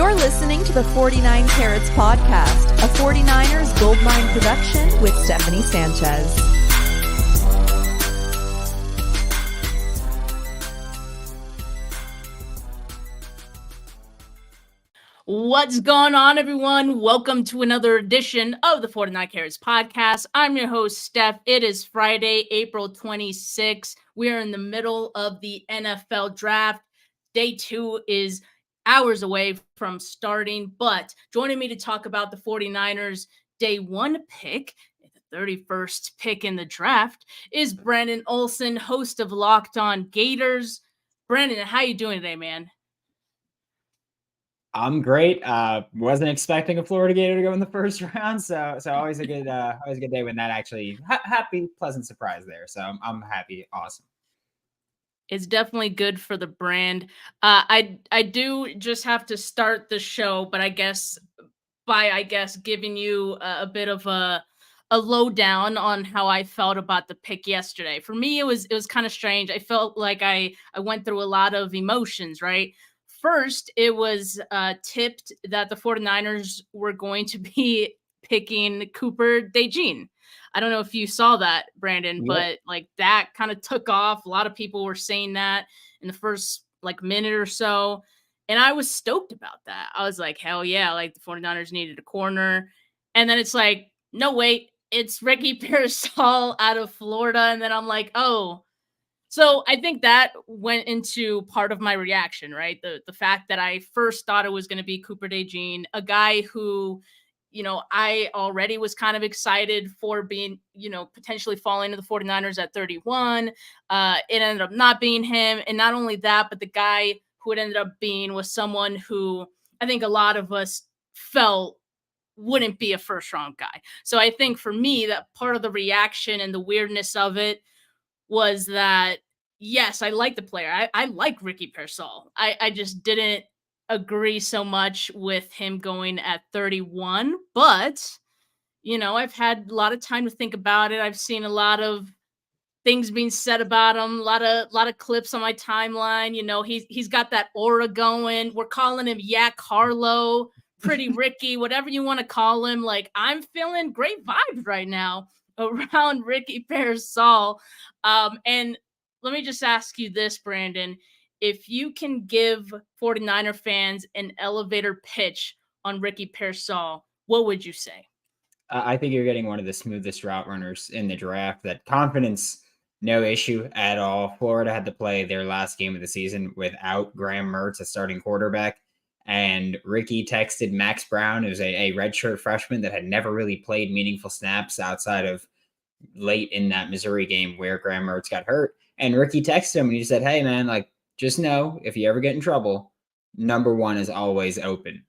You're listening to the 49 Carats podcast, a 49ers Goldmine production with Stephanie Sanchez. What's going on, everyone? Welcome to another edition of the 49 Carats podcast. I'm your host, Steph. It is Friday, April 26th. We are in the middle of the NFL draft. Day 2 is hours away from starting, but joining me to talk about the 49ers day 1 pick, the 31st pick in the draft, is Brandon Olsen, host of Locked On Gators. Brandon, how you doing today, man? I'm great. Wasn't expecting a Florida Gator to go in the first round, so always a good day when that actually happy, pleasant surprise there. So I'm happy, awesome. It's definitely good for the brand. I do just have to start the show, but I guess giving you a bit of a lowdown on how I felt about the pick yesterday. For me, it was kind of strange. I felt like I went through a lot of emotions, right? First, it was tipped that the 49ers were going to be picking Cooper DeJean. I don't know if you saw that, Brandon, but like that kind of took off. A lot of people were saying that in the first minute or so. And I was stoked about that. I was like, hell yeah, like the 49ers needed a corner. And then it's like, no, wait, it's Ricky Pearsall out of Florida. And then I'm like, oh. So I think that went into part of my reaction, right? The fact that I first thought it was going to be Cooper DeJean, a guy who, I already was kind of excited for being, potentially falling to the 49ers at 31. It ended up not being him. And not only that, but the guy who it ended up being was someone who I think a lot of us felt wouldn't be a first round guy. So I think for me, that part of the reaction and the weirdness of it was that, yes, I like the player. I like Ricky Pearsall. I just didn't agree so much with him going at 31. But, I've had a lot of time to think about it. I've seen a lot of things being said about him, a lot of clips on my timeline. He's got that aura going. We're calling him Yak Harlow, Pretty Ricky, whatever you want to call him. Like, I'm feeling great vibes right now around Ricky Pearsall. And let me just ask you this, Brandon. If you can give 49er fans an elevator pitch on Ricky Pearsall, what would you say? I think you're getting one of the smoothest route runners in the draft. That confidence, no issue at all. Florida had to play their last game of the season without Graham Mertz, a starting quarterback. And Ricky texted Max Brown, who's a redshirt freshman that had never really played meaningful snaps outside of late in that Missouri game where Graham Mertz got hurt. And Ricky texted him and he said, hey, man, like, just know if you ever get in trouble, number 1 is always open.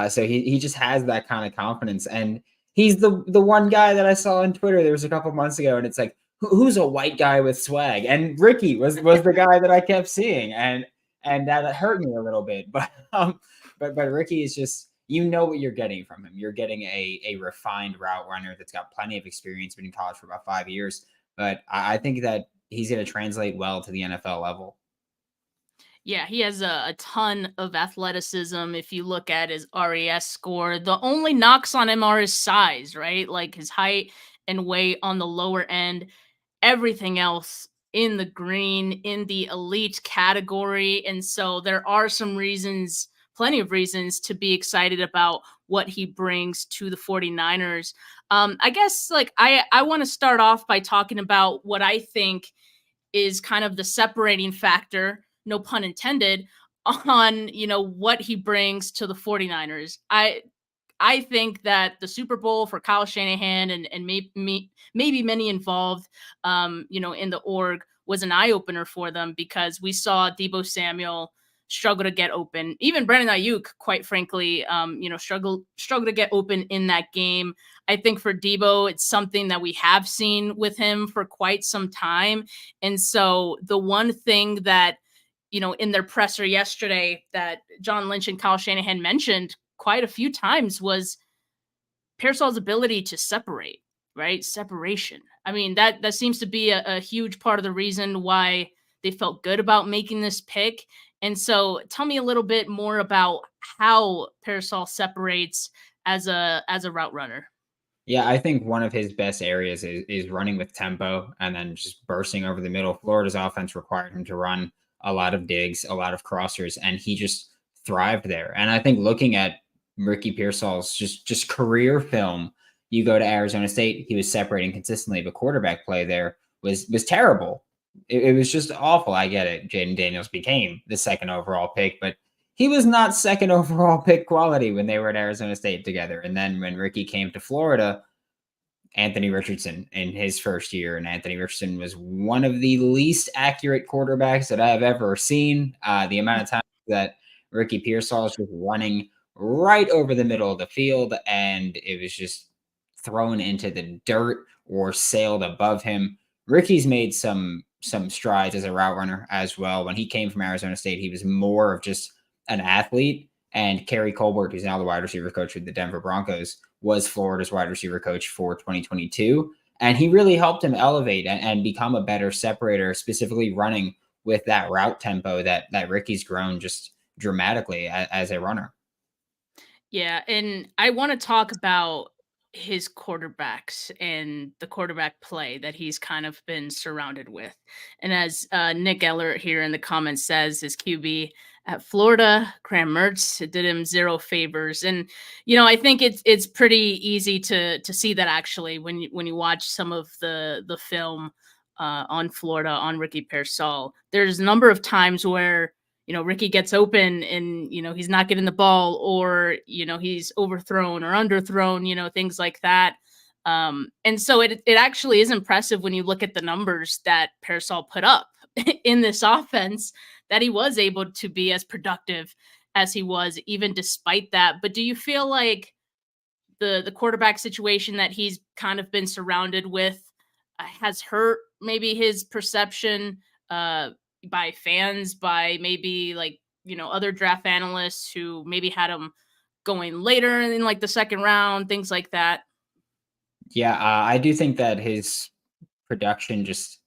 So he just has that kind of confidence. And he's the one guy that I saw on Twitter. There was a couple months ago, and it's like, who's a white guy with swag? And Ricky was the guy that I kept seeing. And that hurt me a little bit. But Ricky is just, what you're getting from him. You're getting a refined route runner that's got plenty of experience, been in college for about 5 years. But I think that he's going to translate well to the NFL level. Yeah, he has a ton of athleticism. If you look at his RAS score, the only knocks on him are his size, right? Like his height and weight on the lower end. Everything else in the green, in the elite category. And so there are plenty of reasons to be excited about what he brings to the 49ers. I guess I want to start off by talking about what I think is kind of the separating factor, no pun intended, on, what he brings to the 49ers. I think that the Super Bowl for Kyle Shanahan and maybe many involved, in the org was an eye opener for them because we saw Deebo Samuel struggle to get open. Even Brandon Ayuk, quite frankly, struggle to get open in that game. I think for Deebo, it's something that we have seen with him for quite some time. And so the one thing that, in their presser yesterday that John Lynch and Kyle Shanahan mentioned quite a few times was Pearsall's ability to separate, right? Separation. I mean, that seems to be a huge part of the reason why they felt good about making this pick. And so tell me a little bit more about how Pearsall separates as a route runner. Yeah, I think one of his best areas is running with tempo and then just bursting over the middle. Florida's offense required him to run a lot of digs, a lot of crossers, and he just thrived there. And I think looking at Ricky Pearsall's just career film, you go to Arizona State, he was separating consistently, but quarterback play there was terrible. It was just awful. I get it. Jaden Daniels became the second overall pick, but he was not second overall pick quality when they were at Arizona State together. And then when Ricky came to Florida, Anthony Richardson in his first year, and Anthony Richardson was one of the least accurate quarterbacks that I have ever seen. The amount of time that Ricky Pearsall was just running right over the middle of the field, and it was just thrown into the dirt or sailed above him. Ricky's made some strides as a route runner as well. When he came from Arizona State, he was more of just an athlete. And Kerry Colbert, who's now the wide receiver coach with the Denver Broncos, was Florida's wide receiver coach for 2022. And he really helped him elevate and become a better separator, specifically running with that route tempo that Ricky's grown just dramatically as a runner. Yeah, and I want to talk about his quarterbacks and the quarterback play that he's kind of been surrounded with. And as Nick Ellert here in the comments says, his QB at Florida, Graham Mertz, it did him zero favors. And I think it's pretty easy to see that actually when you watch some of the film on Florida on Ricky Pearsall. There's a number of times where Ricky gets open and, he's not getting the ball, or, he's overthrown or underthrown, things like that. And so it actually is impressive when you look at the numbers that Pearsall put up in this offense, that he was able to be as productive as he was, even despite that. But do you feel like the quarterback situation that he's kind of been surrounded with has hurt maybe his perception by fans, by maybe other draft analysts who maybe had him going later in like the second round, things like that? Yeah, I do think that his production just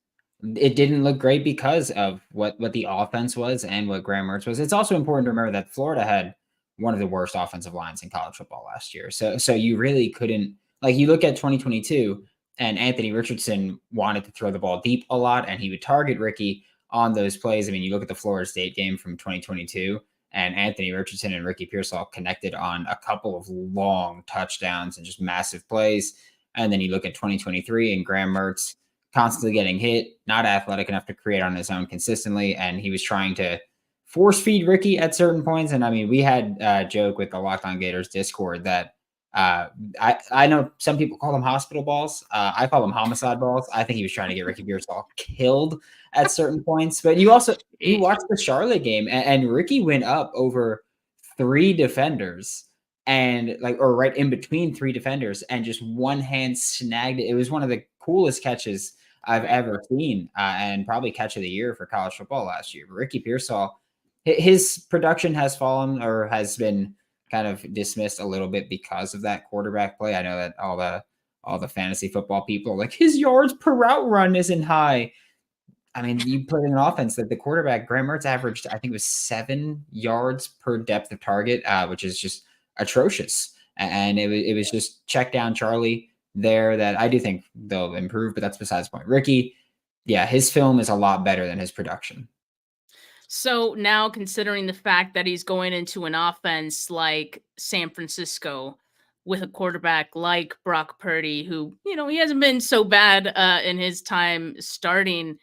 it didn't look great because of what the offense was and what Graham Mertz was. It's also important to remember that Florida had one of the worst offensive lines in college football last year. So you really couldn't, like, you look at 2022 and Anthony Richardson wanted to throw the ball deep a lot and he would target Ricky on those plays. I mean, you look at the Florida State game from 2022 and Anthony Richardson and Ricky Pearsall connected on a couple of long touchdowns and just massive plays. And then you look at 2023 and Graham Mertz constantly getting hit, not athletic enough to create on his own consistently. And he was trying to force feed Ricky at certain points. And I mean, we had a joke with the Locked On Gators Discord that I know some people call them hospital balls. I call them homicide balls. I think he was trying to get Ricky Pearsall killed at certain points. But you watched the Charlotte game and Ricky went up over three defenders and or right in between three defenders and just one hand snagged it. It was one of the coolest catches I've ever seen and probably catch of the year for college football last year. But Ricky Pearsall, his production has fallen or has been kind of dismissed a little bit because of that quarterback play. I know that all the fantasy football people are like, his yards per route run isn't high. I mean, you put in an offense that the quarterback, Graham Mertz, averaged, I think it was 7 yards per depth of target, which is just atrocious. And it was just check down Charlie there that I do think they'll improve, but that's besides the point. Ricky, yeah, his film is a lot better than his production. So now, considering the fact that he's going into an offense like San Francisco with a quarterback like Brock Purdy, who, he hasn't been so bad in his time starting,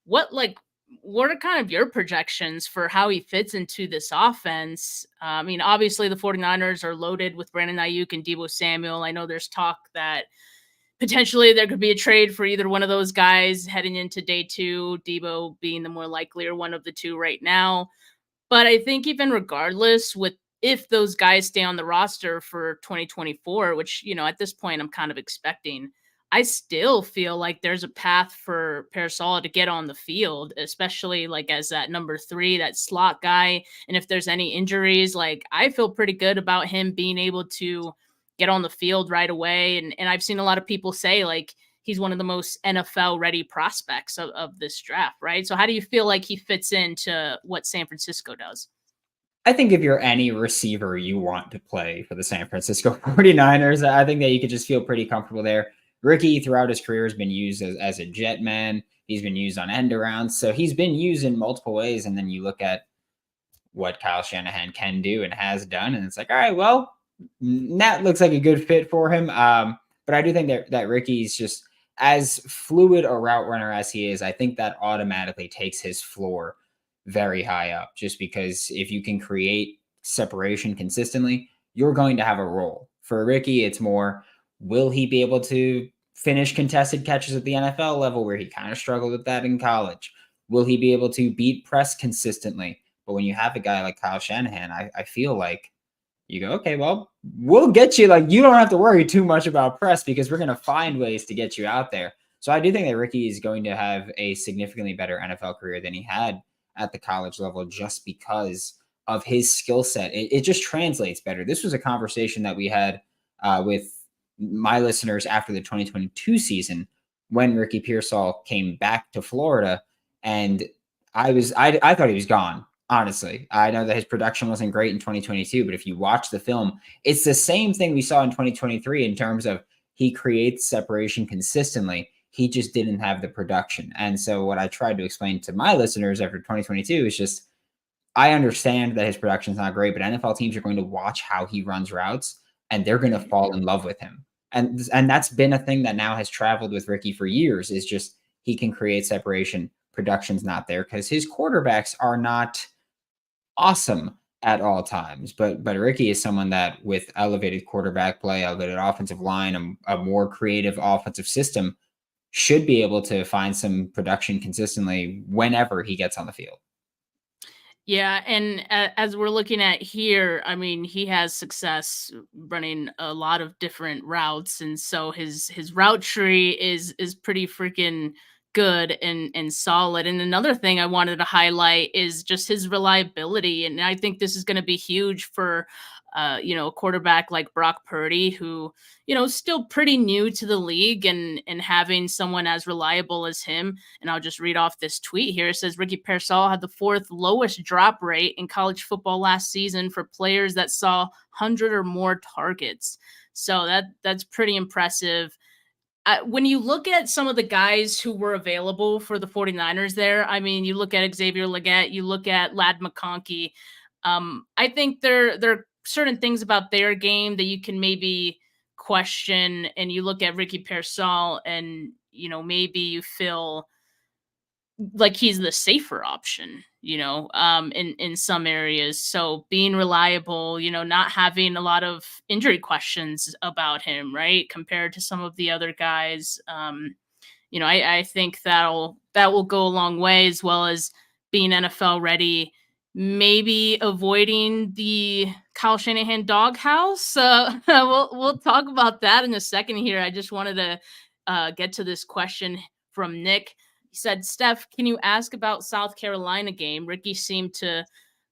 what are kind of your projections for how he fits into this offense? I mean, obviously the 49ers are loaded with Brandon Ayuk and Deebo Samuel. I know there's talk that potentially there could be a trade for either one of those guys heading into day 2, Deebo being the more likely or one of the two right now. But I think even regardless, if those guys stay on the roster for 2024, which, at this point I'm kind of expecting, I still feel like there's a path for Pearsall to get on the field, especially as that number 3, that slot guy. And if there's any injuries, I feel pretty good about him being able to get on the field right away. And I've seen a lot of people say he's one of the most NFL ready prospects of this draft, right? So how do you feel like he fits into what San Francisco does? I think if you're any receiver you want to play for the San Francisco 49ers, I think that you could just feel pretty comfortable there. Ricky throughout his career has been used as a jet man. He's been used on end arounds. So he's been used in multiple ways. And then you look at what Kyle Shanahan can do and has done. And it's like, all right, well, that looks like a good fit for him. But I do think that Ricky's just as fluid a route runner as he is. I think that automatically takes his floor very high up, just because if you can create separation consistently, you're going to have a role. For Ricky, it's more, will he be able to finish contested catches at the NFL level where he kind of struggled with that in college? Will he be able to beat press consistently? But when you have a guy like Kyle Shanahan, I feel like you go, okay, well, we'll get you. Like, you don't have to worry too much about press because we're going to find ways to get you out there. So I do think that Ricky is going to have a significantly better NFL career than he had at the college level just because of his skill set. It just translates better. This was a conversation that we had with my listeners after the 2022 season when Ricky Pearsall came back to Florida. And I thought he was gone. Honestly, I know that his production wasn't great in 2022, but if you watch the film, it's the same thing we saw in 2023 in terms of he creates separation consistently. He just didn't have the production. And so what I tried to explain to my listeners after 2022 is just, I understand that his production is not great, but NFL teams are going to watch how he runs routes and they're going to fall in love with him. And that's been a thing that now has traveled with Ricky for years, is just he can create separation. Production's not there because his quarterbacks are not awesome at all times. But Ricky is someone that with elevated quarterback play, elevated offensive line, a more creative offensive system, should be able to find some production consistently whenever he gets on the field. Yeah, and as we're looking at here, I mean, he has success running a lot of different routes, and so his route tree is pretty freaking good and solid. And another thing I wanted to highlight is just his reliability, and I think this is going to be huge for a quarterback like Brock Purdy, who, still pretty new to the league, and having someone as reliable as him. And I'll just read off this tweet here. It says Ricky Pearsall had the 4th lowest drop rate in college football last season for players that saw 100 or more targets. So that's pretty impressive. When you look at some of the guys who were available for the 49ers there, I mean, you look at Xavier Legette, you look at Ladd McConkey. I think there are certain things about their game that you can maybe question, and you look at Ricky Pearsall and, maybe you feel like he's the safer option, in some areas. So being reliable, not having a lot of injury questions about him, right? Compared to some of the other guys. I think that will go a long way, as well as being NFL ready, maybe avoiding the Kyle Shanahan doghouse. We'll talk about that in a second here. I just wanted to get to this question from Nick. He said, Steph, can you ask about South Carolina game? Ricky seemed to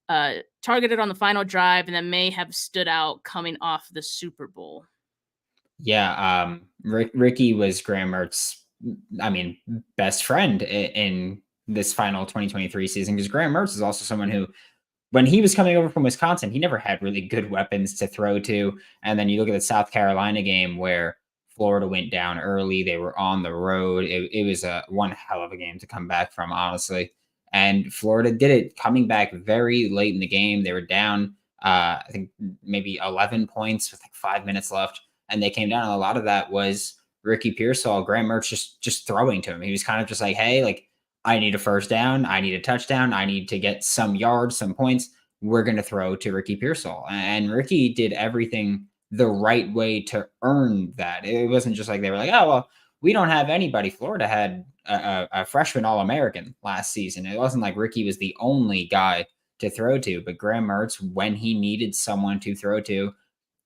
target it on the final drive and then may have stood out coming off the Super Bowl. Yeah, Ricky was Graham Mertz's, best friend in this final 2023 season, because Graham Mertz is also someone who, when he was coming over from Wisconsin, he never had really good weapons to throw to. And then you look at the South Carolina game where Florida went down early. They were on the road. It was one hell of a game to come back from, honestly. And Florida did it, coming back very late in the game. They were down, I think, maybe 11 points with like 5 minutes left. And they came down. And a lot of that was Ricky Pearsall, Graham Mertz just throwing to him. He was kind of just like, hey, like, I need a first down. I need a touchdown. I need to get some yards, some points. We're going to throw to Ricky Pearsall. And Ricky did everything the right way to earn that. It wasn't just like they were like, oh, well, we don't have anybody. Florida had a freshman All-American last season. It wasn't like Ricky was the only guy to throw to, but Graham Mertz, when he needed someone to throw to,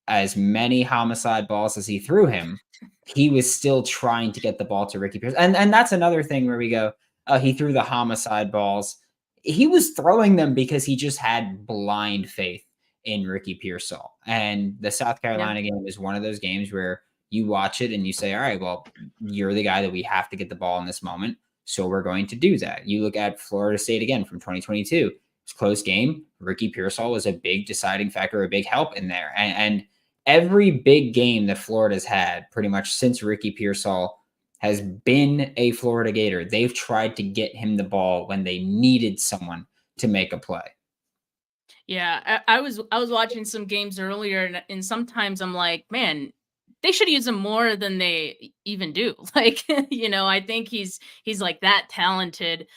as many homicide balls as he threw him, he was still trying to get the ball to Ricky Pearsall. And that's another thing where we go, he threw the homicide balls. He was throwing them because he just had blind faith in Ricky Pearsall. And the South Carolina game is one of those games where you watch it and you say, all right, well, you're the guy that we have to get the ball in this moment. So we're going to do that. You look at Florida State again from 2022. It's a close game. Ricky Pearsall was a big deciding factor, a big help in there. And every big game that Florida's had pretty much since Ricky Pearsall has been a Florida Gator. They've tried to get him the ball when they needed someone to make a play. Yeah, I was watching some games earlier, and sometimes I'm like, man, they should use him more than they even do. Like, I think he's like that talented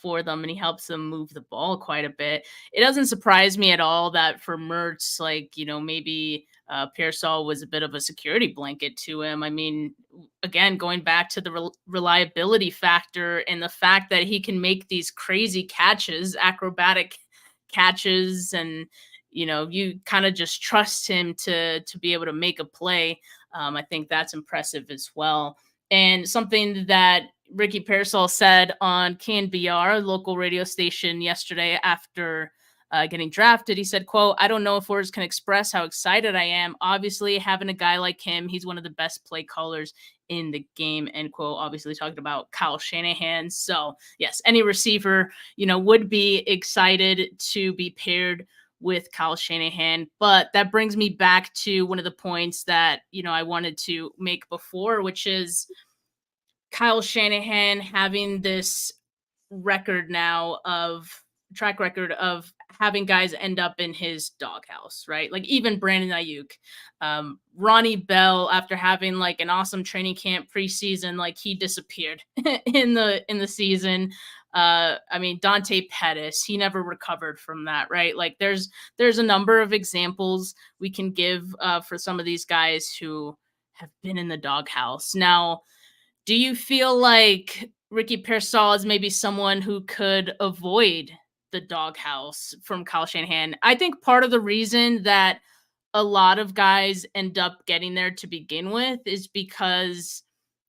for them, and he helps them move the ball quite a bit. It doesn't surprise me at all that for Mertz, like, maybe Pearsall was a bit of a security blanket to him. I mean, again, going back to the reliability factor and the fact that he can make these crazy catches, acrobatic catches, and you kind of just trust him to be able to make a play. I think that's impressive as well. And something that Ricky Pearsall said on KNBR, local radio station, yesterday after getting drafted, he said, quote, "I don't know if words can express how excited I am. Obviously, having a guy like him, he's one of the best play callers in the game," end quote. Obviously talking about Kyle Shanahan. So yes, any receiver, would be excited to be paired with Kyle Shanahan. But that brings me back to one of the points that, I wanted to make before, which is Kyle Shanahan having this track record of having guys end up in his doghouse, right? Like even Brandon Ayuk, Ronnie Bell, after having like an awesome training camp preseason, like he disappeared in the season. I mean, Dante Pettis, he never recovered from that, right? Like there's a number of examples we can give for some of these guys who have been in the doghouse. Now, do you feel like Ricky Pearsall is maybe someone who could avoid the doghouse from Kyle Shanahan? I think part of the reason that a lot of guys end up getting there to begin with is because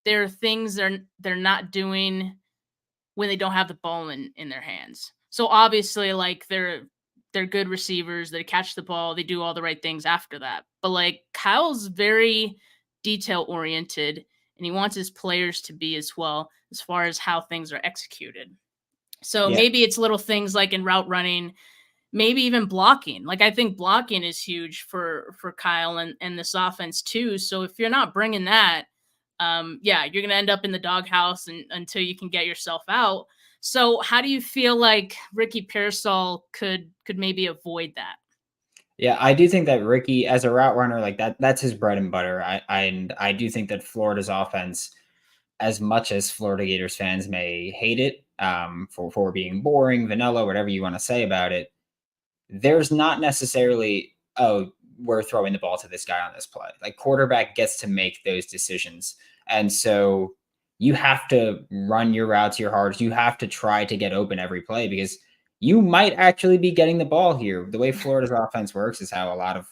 there are things they're not doing when they don't have the ball in their hands. So obviously, like they're good receivers, they catch the ball, they do all the right things after that. But like Kyle's very detail oriented, and he wants his players to be as well as far as how things are executed. So maybe it's little things like in route running, maybe even blocking. Like I think blocking is huge for Kyle and this offense too. So if you're not bringing that, you're going to end up in the doghouse until you can get yourself out. So how do you feel like Ricky Pearsall could maybe avoid that? Yeah, I do think that Ricky, as a route runner, like that's his bread and butter. I do think that Florida's offense, as much as Florida Gators fans may hate it for being boring, vanilla, whatever you want to say about it, there's not necessarily, oh, we're throwing the ball to this guy on this play. Like quarterback gets to make those decisions. And so you have to run your routes, your hards. You have to try to get open every play because you might actually be getting the ball here. The way Florida's offense works is how a lot of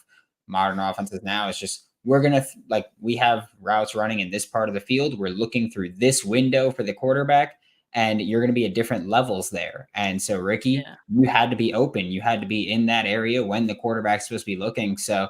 modern offenses now is just, we're going to we have routes running in this part of the field. We're looking through this window for the quarterback, and you're going to be at different levels there. And so, Ricky, you had to be open. You had to be in that area when the quarterback's supposed to be looking. So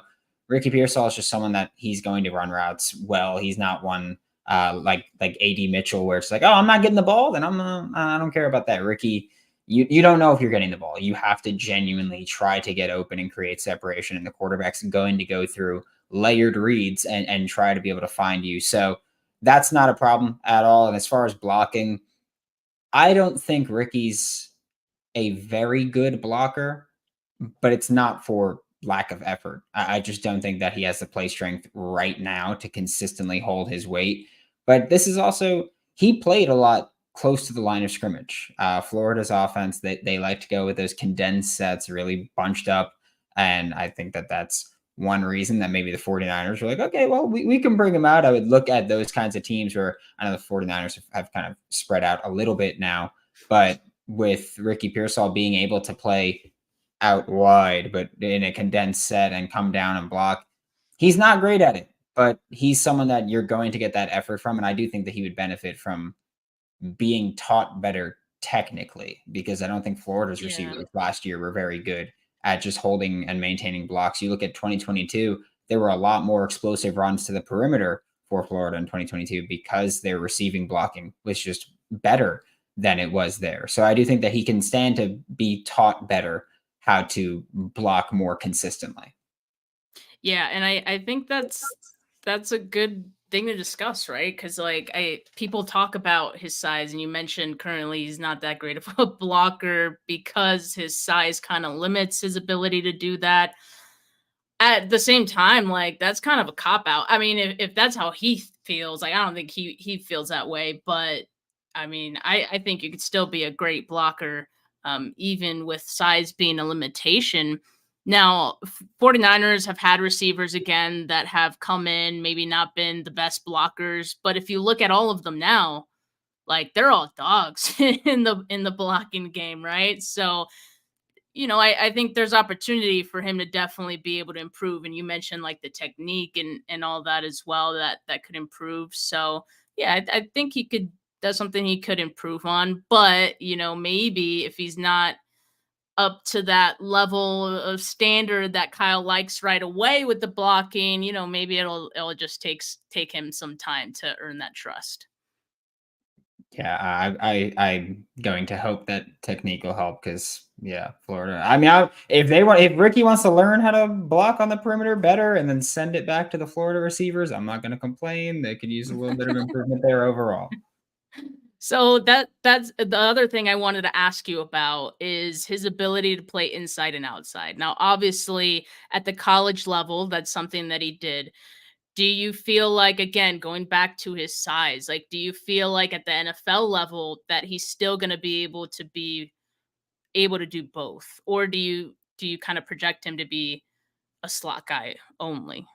Ricky Pearsall is just someone that he's going to run routes well. He's not one like AD Mitchell where it's like, oh, I'm not getting the ball, then I don't care about that. Ricky, you don't know if you're getting the ball. You have to genuinely try to get open and create separation, and the quarterback's going to go through layered reads and try to be able to find you. So that's not a problem at all. And as far as blocking, I don't think Ricky's a very good blocker, but it's not for lack of effort. I just don't think that he has the play strength right now to consistently hold his weight. But this is also, he played a lot close to the line of scrimmage. Florida's offense, they like to go with those condensed sets, really bunched up. And I think that that's one reason that maybe the 49ers were like, okay, well, we can bring him out. I would look at those kinds of teams where I know the 49ers have kind of spread out a little bit now, but with Ricky Pearsall being able to play out wide, but in a condensed set and come down and block, he's not great at it, but he's someone that you're going to get that effort from. And I do think that he would benefit from being taught better technically, because I don't think Florida's receivers last year were very good at just holding and maintaining blocks. You look at 2022, there were a lot more explosive runs to the perimeter for Florida in 2022 because their receiving blocking was just better than it was there. So I do think that he can stand to be taught better how to block more consistently. Yeah, and I think that's a good thing to discuss, right? Because like people talk about his size, and you mentioned currently he's not that great of a blocker because his size kind of limits his ability to do that. At the same time, like that's kind of a cop out. I mean, if that's how he feels, like I don't think he feels that way, but I mean, I think you could still be a great blocker, even with size being a limitation. Now, 49ers have had receivers again that have come in, maybe not been the best blockers, but if you look at all of them now, like they're all dogs in the blocking game, right? So I think there's opportunity for him to definitely be able to improve. And you mentioned like the technique and all that as well that could improve. So yeah, I think that's something he could improve on. But maybe if he's not up to that level of standard that Kyle likes right away with the blocking, maybe it'll just take him some time to earn that trust. Yeah, I'm going to hope that technique will help because yeah, Florida. I mean, if Ricky wants to learn how to block on the perimeter better and then send it back to the Florida receivers, I'm not going to complain. They could use a little bit of improvement there overall. So that's the other thing I wanted to ask you about is his ability to play inside and outside. Now, obviously, at the college level, that's something that he did. Do you feel like, again, going back to his size, like, do you feel like at the NFL level that he's still going to be able to do both, or do you kind of project him to be a slot guy only?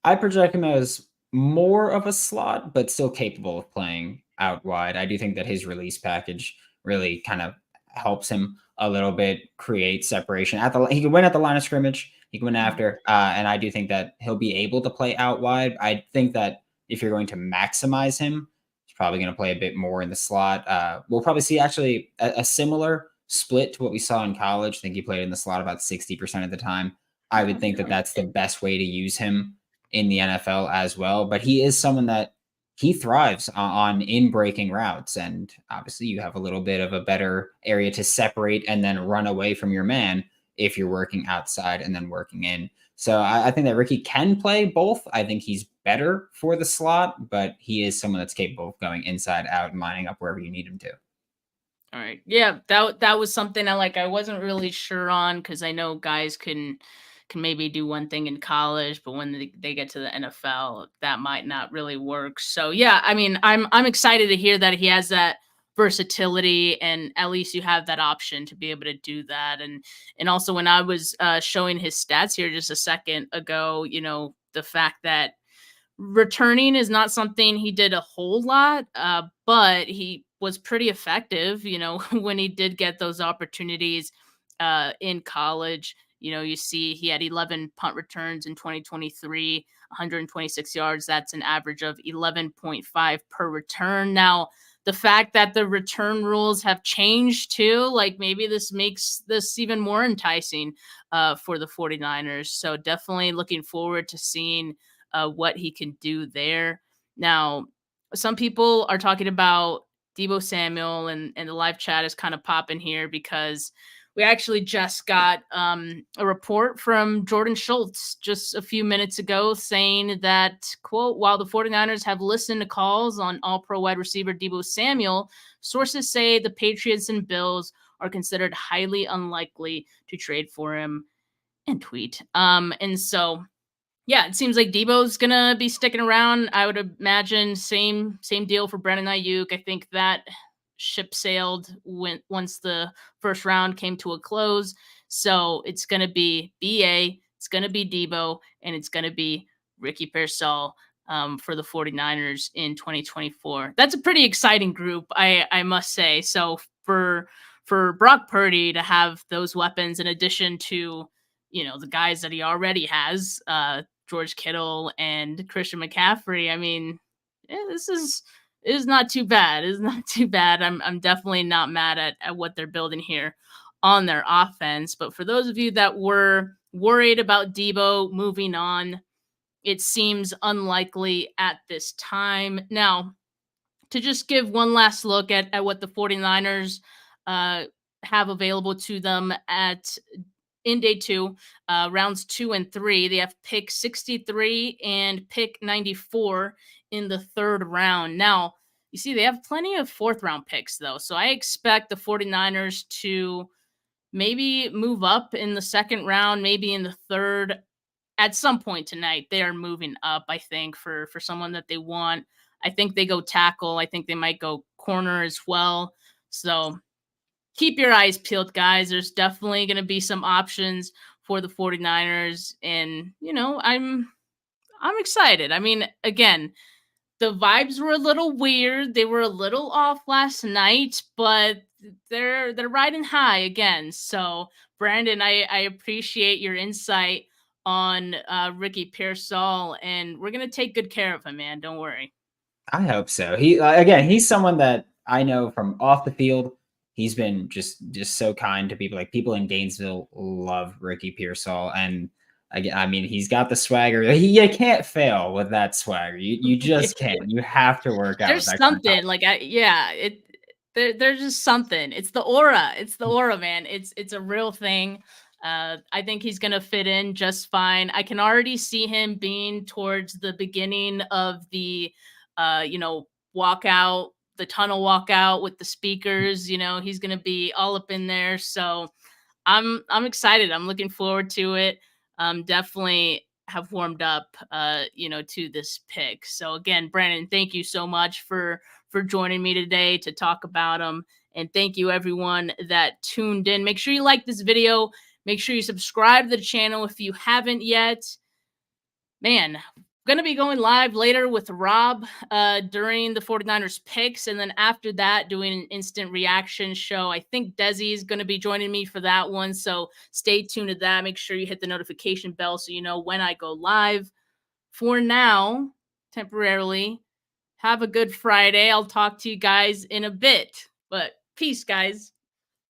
I project him as more of a slot, but still capable of playing out wide. I do think that his release package really kind of helps him a little bit create separation at the. He can win at the line of scrimmage. He can win after, and I do think that he'll be able to play out wide. I think that if you're going to maximize him, he's probably going to play a bit more in the slot. We'll probably see actually a similar split to what we saw in college. I think he played in the slot about 60% of the time. I would think that that's the best way to use him in the NFL as well. But he is someone that he thrives on in breaking routes. And obviously, you have a little bit of a better area to separate and then run away from your man if you're working outside and then working in. So I think that Ricky can play both. I think he's better for the slot, but he is someone that's capable of going inside out and lining up wherever you need him to. All right. Yeah, that was something I wasn't really sure on because I know guys can maybe do one thing in college, but when they get to the NFL, that might not really work. So yeah, I mean, I'm excited to hear that he has that versatility, and at least you have that option to be able to do that. And also when I was showing his stats here just a second ago, the fact that returning is not something he did a whole lot, but he was pretty effective, when he did get those opportunities in college. You see he had 11 punt returns in 2023, 126 yards. That's an average of 11.5 per return. Now, the fact that the return rules have changed too, like maybe this makes this even more enticing for the 49ers. So definitely looking forward to seeing what he can do there. Now, some people are talking about Deebo Samuel, and the live chat is kind of popping here because we actually just got a report from Jordan Schultz just a few minutes ago saying that, quote, while the 49ers have listened to calls on all-pro wide receiver Deebo Samuel, sources say the Patriots and Bills are considered highly unlikely to trade for him, and tweet. And so yeah, it seems like Debo's gonna be sticking around. I would imagine same deal for Brandon Ayuk. I think that ship sailed once the first round came to a close. So it's gonna be BA, it's gonna be Debo, and it's gonna be Ricky Pearsall for the 49ers in 2024. That's a pretty exciting group, I must say. So for Brock Purdy to have those weapons in addition to the guys that he already has, George Kittle and Christian McCaffrey. I mean, this is not too bad. It's not too bad. I'm definitely not mad at what they're building here on their offense. But for those of you that were worried about Debo moving on, it seems unlikely at this time. Now, to just give one last look at what the 49ers have available to them in day two, rounds 2 and 3, they have pick 63 and pick 94 in the third round. Now, you see, they have plenty of fourth round picks, though. So I expect the 49ers to maybe move up in the second round, maybe in the third. At some point tonight, they are moving up, I think, for someone that they want. I think they go tackle. I think they might go corner as well. So keep your eyes peeled, guys. There's definitely going to be some options for the 49ers. And, I'm excited. I mean, again, the vibes were a little weird. They were a little off last night, but they're riding high again. So, Brandon, I appreciate your insight on Ricky Pearsall, and we're gonna take good care of him, man. Don't worry. I hope so. He again, he's someone that I know from off the field. He's been just so kind to people. Like people in Gainesville love Ricky Pearsall, and again, I mean, he's got the swagger. You can't fail with that swagger. You just can't. You have to work out with There's that kind of something like there's just something. It's the aura. It's the aura, man. It's a real thing. I think he's gonna fit in just fine. I can already see him being towards the beginning of the walkout, the tunnel walkout with the speakers. He's gonna be all up in there. So I'm excited. I'm looking forward to it. Definitely have warmed up to this pick. So again, Brandon, thank you so much for joining me today to talk about them. And thank you everyone that tuned in. Make sure you like this video. Make sure you subscribe to the channel if you haven't yet. Man, going to be going live later with Rob during the 49ers picks. And then after that, doing an instant reaction show. I think Desi is going to be joining me for that one. So stay tuned to that. Make sure you hit the notification bell so you know when I go live. For now, temporarily, have a good Friday. I'll talk to you guys in a bit. But peace, guys.